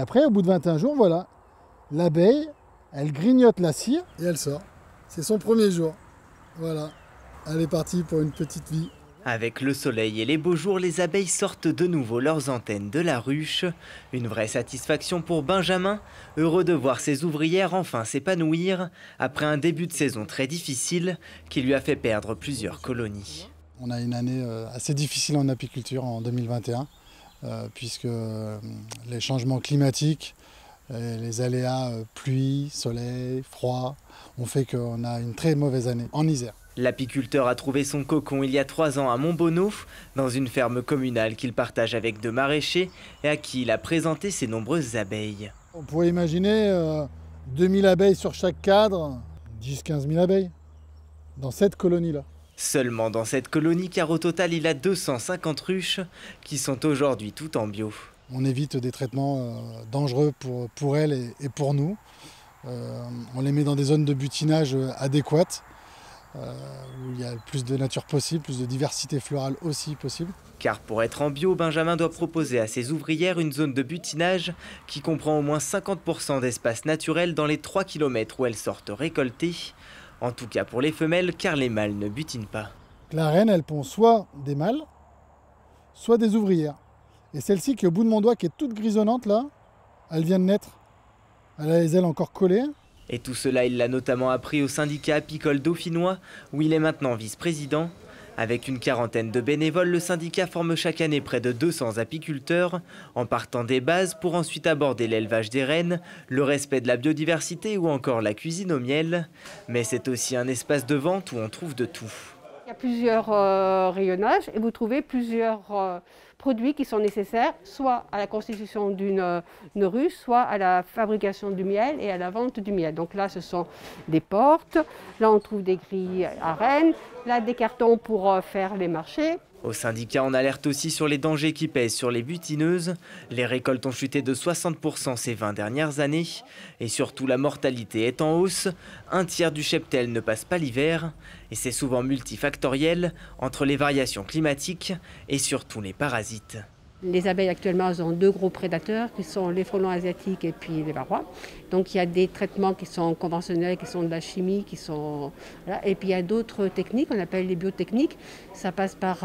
après, au bout de 21 jours, voilà, l'abeille, elle grignote la cire et elle sort. C'est son premier jour. Voilà, elle est partie pour une petite vie. Avec le soleil et les beaux jours, les abeilles sortent de nouveau leurs antennes de la ruche. Une vraie satisfaction pour Benjamin, heureux de voir ses ouvrières enfin s'épanouir après un début de saison très difficile qui lui a fait perdre plusieurs colonies. On a une année assez difficile en apiculture en 2021, puisque les changements climatiques, les aléas pluie, soleil, froid, ont fait qu'on a une très mauvaise année en Isère. L'apiculteur a trouvé son cocon il y a 3 ans à Montbonneau, dans une ferme communale qu'il partage avec 2 maraîchers et à qui il a présenté ses nombreuses abeilles. On pourrait imaginer 2000 abeilles sur chaque cadre, 10-15 000 abeilles dans cette colonie-là. Seulement dans cette colonie, car au total il a 250 ruches qui sont aujourd'hui toutes en bio. On évite des traitements dangereux pour elles et pour nous. On les met dans des zones de butinage adéquates, où il y a plus de nature possible, plus de diversité florale aussi possible. Car pour être en bio, Benjamin doit proposer à ses ouvrières une zone de butinage qui comprend au moins 50% d'espace naturel dans les 3 km où elles sortent récoltées. En tout cas pour les femelles, car les mâles ne butinent pas. La reine, elle pond soit des mâles, soit des ouvrières. Et celle-ci qui est au bout de mon doigt, qui est toute grisonnante là, elle vient de naître. Elle a les ailes encore collées. Et tout cela, il l'a notamment appris au syndicat apicole dauphinois, où il est maintenant vice-président. Avec une quarantaine de bénévoles, le syndicat forme chaque année près de 200 apiculteurs, en partant des bases pour ensuite aborder l'élevage des rennes, le respect de la biodiversité ou encore la cuisine au miel. Mais c'est aussi un espace de vente où on trouve de tout. Il y a plusieurs rayonnages et vous trouvez plusieurs produits qui sont nécessaires, soit à la constitution d'une ruche, soit à la fabrication du miel et à la vente du miel. Donc là, ce sont des portes, là on trouve des grilles à rennes, là des cartons pour faire les marchés. Au syndicat, on alerte aussi sur les dangers qui pèsent sur les butineuses. Les récoltes ont chuté de 60% ces 20 dernières années. Et surtout, la mortalité est en hausse. Un tiers du cheptel ne passe pas l'hiver. Et c'est souvent multifactoriel entre les variations climatiques et surtout les parasites. Les abeilles actuellement elles ont 2 gros prédateurs qui sont les frelons asiatiques et puis les varrois. Donc il y a des traitements qui sont conventionnels, qui sont de la chimie, qui sont voilà. Et puis il y a d'autres techniques, on appelle les biotechniques. Ça passe par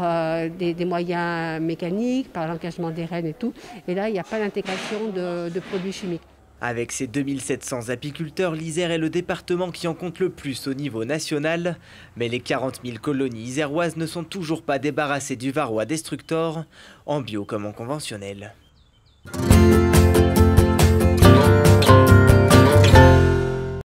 des moyens mécaniques, par l'encagement des rennes et tout. Et là il n'y a pas d'intégration de produits chimiques. Avec ses 2700 apiculteurs, l'Isère est le département qui en compte le plus au niveau national. Mais les 40 000 colonies iséroises ne sont toujours pas débarrassées du varroa destructor, en bio comme en conventionnel.